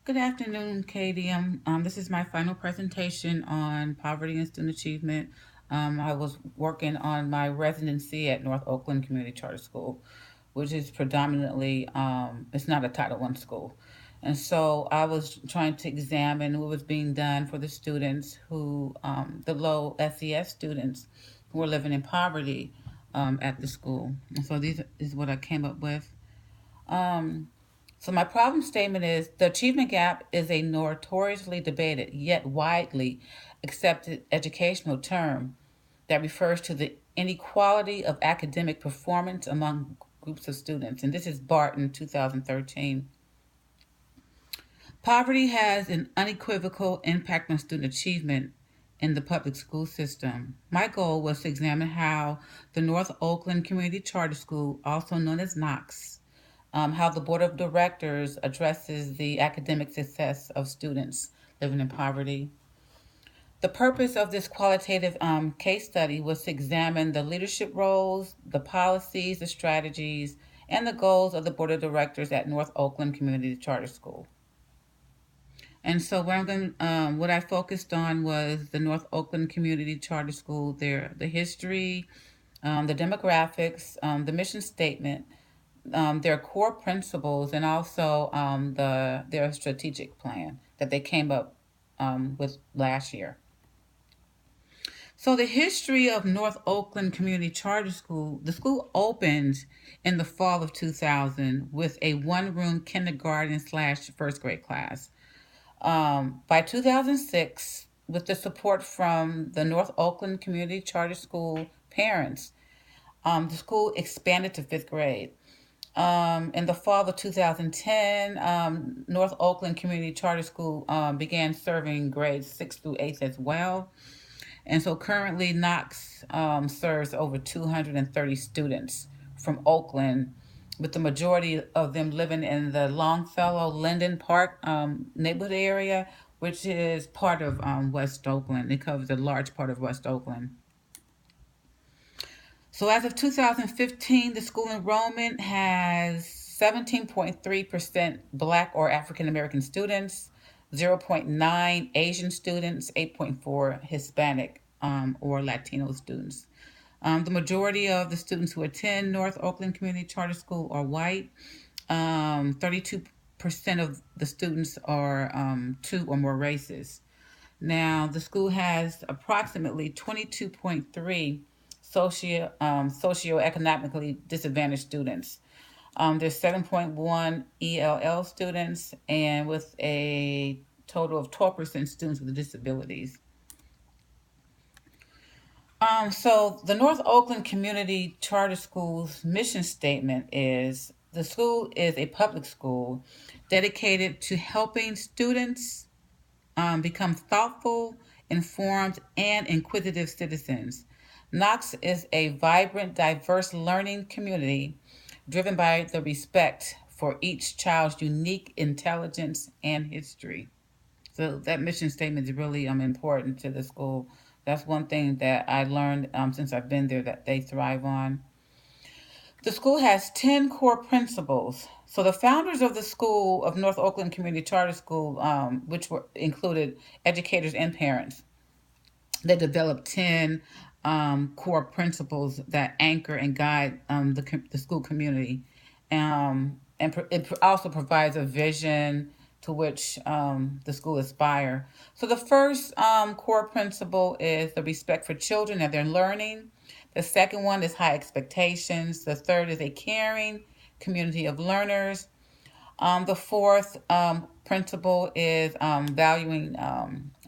Good afternoon, Katie. This is my final presentation on poverty and student achievement. I was working on my residency at North Oakland Community Charter School, which is predominantly, it's not a Title I school. And so I was trying to examine what was being done for the students the low SES students who were living in poverty at the school. And so these is what I came up with. Um, so my problem statement is the achievement gap is a notoriously debated yet widely accepted educational term that refers to the inequality of academic performance among groups of students. And this is Barton 2013. Poverty has an unequivocal impact on student achievement in the public school system. My goal was to examine how the North Oakland Community Charter School, also known as Knox, how the board of directors addresses the academic success of students living in poverty. The purpose of this qualitative case study was to examine the leadership roles, the policies, the strategies, and the goals of the board of directors at North Oakland Community Charter School. And so what I focused on was the North Oakland Community Charter School, the history, the demographics, the mission statement, their core principles, and also their strategic plan that they came up with last year. So the history of North Oakland Community Charter School, the school opened in the fall of 2000 with a one-room kindergarten slash first grade class. By 2006, with the support from the North Oakland Community Charter School parents, the school expanded to fifth grade. In the fall of 2010, North Oakland Community Charter School began serving grades 6 through 8 as well. And so currently, Knox serves over 230 students from Oakland, with the majority of them living in the Longfellow Linden Park neighborhood area, which is part of West Oakland. It covers a large part of West Oakland. So as of 2015, the school enrollment has 17.3% Black or African American students, 0.9 Asian students, 8.4 Hispanic or Latino students. The majority of the students who attend North Oakland Community Charter School are white. 32% of the students are two or more races. Now, the school has approximately 22.3 socioeconomically disadvantaged students. There's 7.1 ELL students, and with a total of 12% students with disabilities. So the North Oakland Community Charter School's mission statement is the school is a public school dedicated to helping students become thoughtful, informed, and inquisitive citizens. Knox is a vibrant, diverse learning community driven by the respect for each child's unique intelligence and history. So that mission statement is really important to the school. That's one thing that I learned since I've been there that they thrive on. The school has 10 core principles. So the founders of the school of North Oakland Community Charter School, which were included educators and parents, they developed 10 core principles that anchor and guide the school community. It also provides a vision to which the school aspire. So the first core principle is the respect for children and their learning. The second one is high expectations. The third is a caring community of learners. The fourth principle is valuing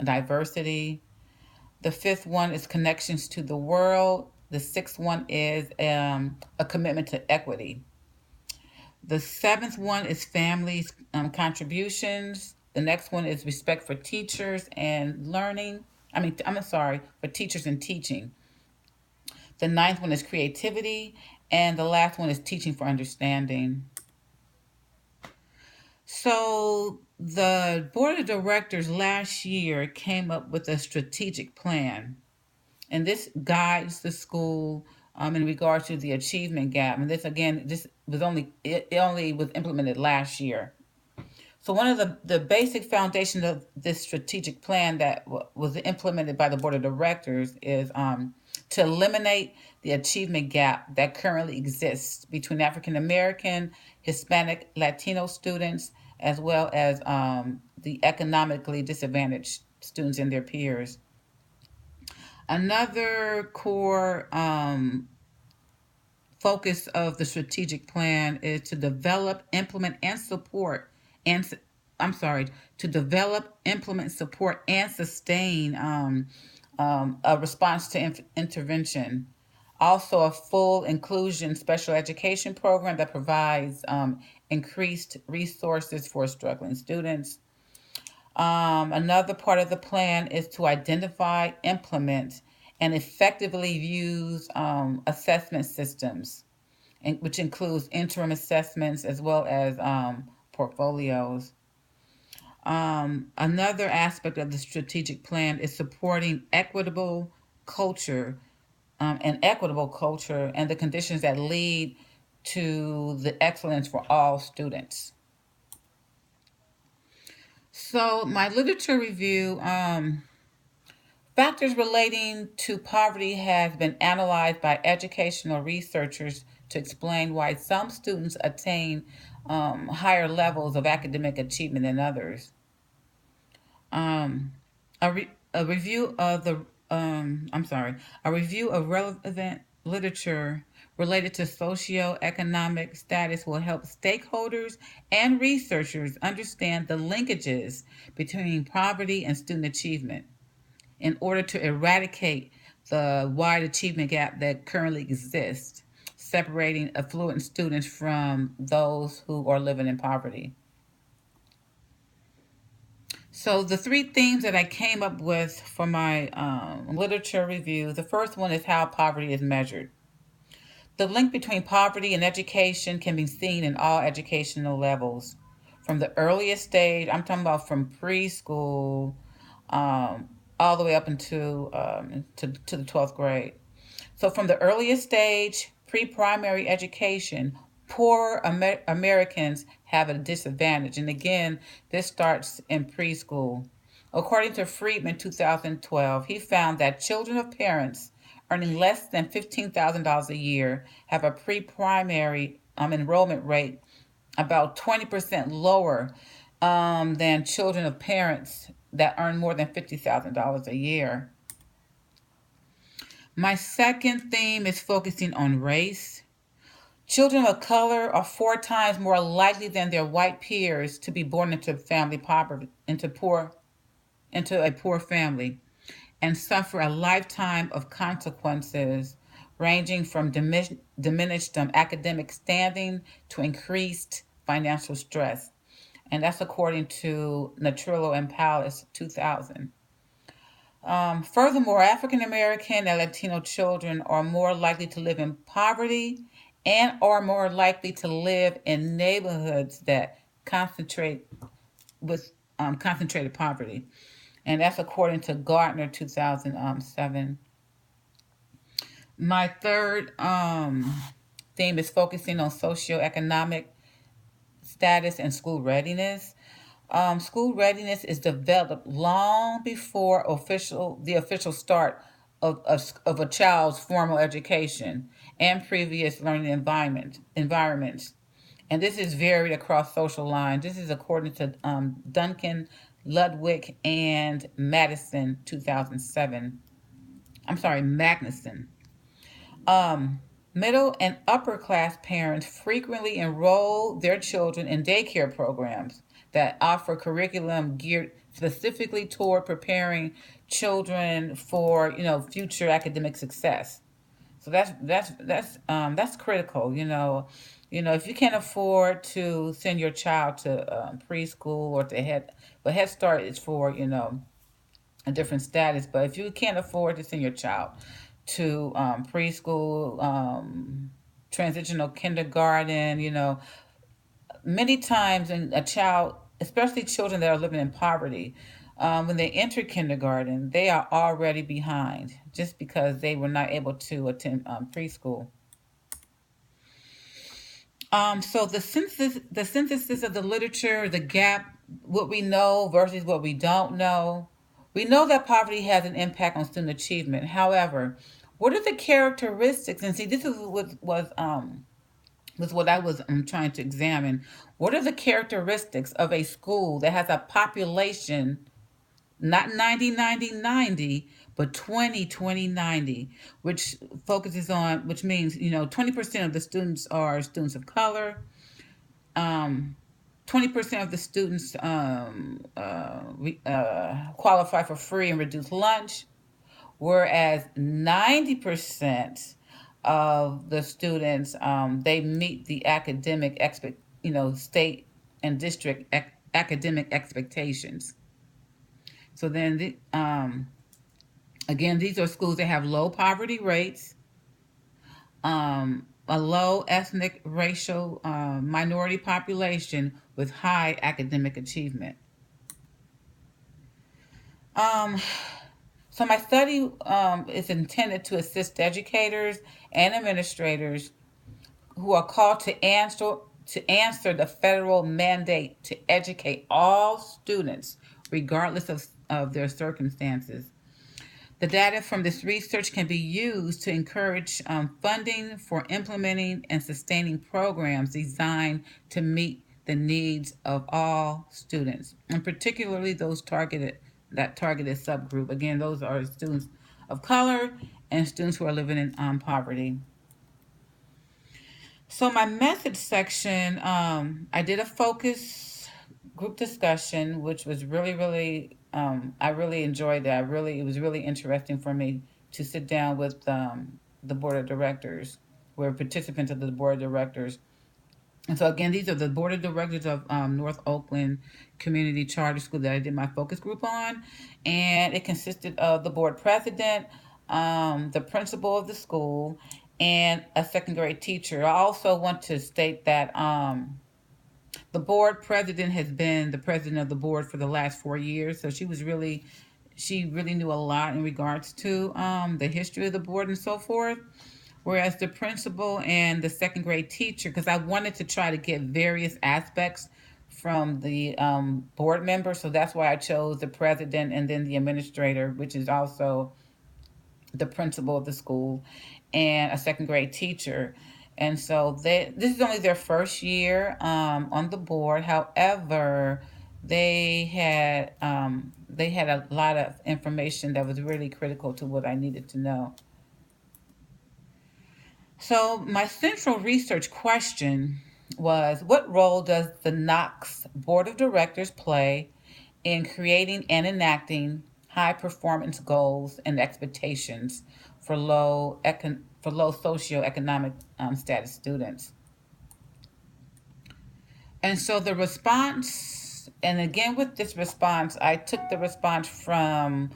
diversity. The fifth one is connections to the world. The sixth one is a commitment to equity. The seventh one is families' contributions. The next one is respect for teachers and learning. I'm sorry, for teachers and teaching. The ninth one is creativity. And the last one is teaching for understanding. So the board of directors last year came up with a strategic plan, and this guides the school in regard to the achievement gap. And this again, this was only it only was implemented last year. So one of the basic foundation of this strategic plan that was implemented by the board of directors is to eliminate the achievement gap that currently exists between African American, Hispanic, Latino students, as well as the economically disadvantaged students and their peers. Another core focus of the strategic plan is to develop, implement, and support and I'm sorry, to develop, implement, support, and sustain a response to intervention. Also, a full inclusion special education program that provides increased resources for struggling students. Another part of the plan is to identify, implement, and effectively use assessment systems, which includes interim assessments as well as portfolios. Another aspect of the strategic plan is supporting culture equitable culture and the conditions that lead to the excellence for all students. So my literature review, factors relating to poverty has been analyzed by educational researchers to explain why some students attain higher levels of academic achievement than others. Um, a review of the I'm sorry, a review of relevant literature related to socioeconomic status will help stakeholders and researchers understand the linkages between poverty and student achievement in order to eradicate the wide achievement gap that currently exists, separating affluent students from those who are living in poverty. So, the three themes that I came up with for my literature review, the first one is how poverty is measured. The link between poverty and education can be seen in all educational levels. From the earliest stage, I'm talking about from preschool all the way up into to the 12th grade. So, from the earliest stage, pre primary education, poor Americans have a disadvantage. And again, this starts in preschool. According to Friedman 2012, he found that children of parents earning less than $15,000 a year have a pre primary enrollment rate about 20% lower than children of parents that earn more than $50,000 a year. My second theme is focusing on race. Children of color are four times more likely than their white peers to be born into family poverty, into a poor family, and suffer a lifetime of consequences ranging from diminished academic standing to increased financial stress. And that's according to Natrillo and Palace 2000. Furthermore, African American and Latino children are more likely to live in poverty and are more likely to live in neighborhoods that concentrate with concentrated poverty. And that's according to Gardner 2007. My third theme is focusing on socioeconomic status and school readiness. School readiness is developed long before the official start of a child's formal education and previous learning environments. And this is varied across social lines. This is according to Duncan, Ludwig, and Madison 2007. I'm sorry, Magnuson. Um, Middle and upper class parents frequently enroll their children in daycare programs that offer curriculum geared specifically toward preparing children for future academic success. So that's critical. If you can't afford to send your child to preschool or but Head Start is for a different status. But if you can't afford to send your child to preschool, transitional kindergarten, many times in a child, especially children that are living in poverty, when they enter kindergarten, they are already behind just because they were not able to attend preschool. So the synthesis of the literature, the gap what we know versus what we don't know. We know that poverty has an impact on student achievement. However, what are the characteristics? And see, this is what was what I was trying to examine. What are the characteristics of a school that has a population not 90-90-90, but 20-20-90, which focuses on, which means, 20% of the students are students of color, um, 20% of the students qualify for free and reduced lunch, whereas 90% of the students, they meet the state and district academic expectations. So then, again, these are schools that have low poverty rates, a low ethnic, racial, minority population with high academic achievement. Um, so my study is intended to assist educators and administrators who are called to answer the federal mandate to educate all students, regardless of their circumstances. The data from this research can be used to encourage funding for implementing and sustaining programs designed to meet the needs of all students, and particularly those targeted subgroup. Again, those are students of color and students who are living in poverty. So my method section, I did a focus group discussion, which was really, really, I really enjoyed that. It was really interesting for me to sit down with the board of directors, where participants of the board of directors. And so again, these are the board of directors of North Oakland Community Charter School that I did my focus group on, and it consisted of the board president, the principal of the school, and a second grade teacher. I also want to state that the board president has been the president of the board for the last 4 years, so she really knew a lot in regards to the history of the board and so forth. Whereas the principal and the second grade teacher, because I wanted to try to get various aspects from the board member, so that's why I chose the president and then the administrator, which is also the principal of the school, and a second grade teacher. And so this is only their first year on the board. However, they had a lot of information that was really critical to what I needed to know. So my central research question was, what role does the Knox Board of Directors play in creating and enacting high performance goals and expectations for low socioeconomic status students? And so the response, and again with this response, I took the response um,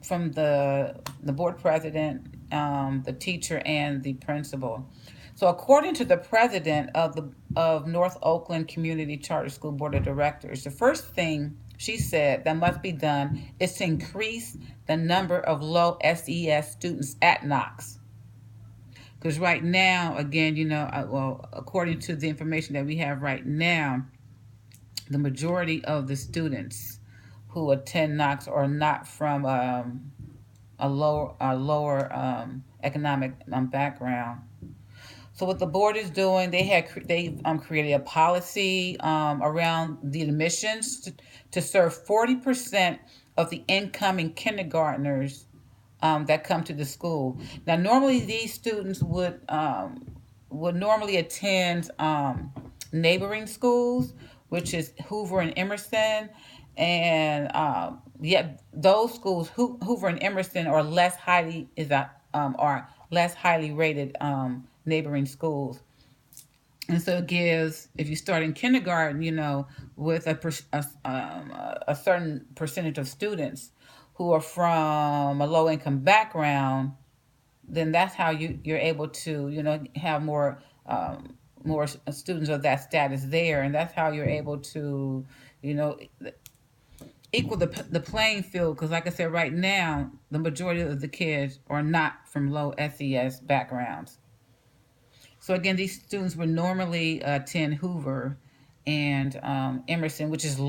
from the board president, the teacher, and the principal. So according to the president of North Oakland Community Charter School Board of Directors, the first thing she said that must be done is to increase the number of low SES students at Knox. Because right now, again, well, according to the information that we have right now, the majority of the students who attend Knox are not from a lower economic background. So what the board is doing, they created a policy around the admissions to serve 40% of the incoming kindergartners that come to the school. Now, normally these students would normally attend neighboring schools, which is Hoover and Emerson, and yet those schools, Hoover and Emerson, are less highly rated neighboring schools. And so it gives, if you start in kindergarten, with a certain percentage of students who are from a low income background, then that's how you're able to have more students of that status there, and that's how you're able to you know equal the playing field. Because like I said, right now the majority of the kids are not from low SES backgrounds. So again, these students would normally attend Hoover, and Emerson, which is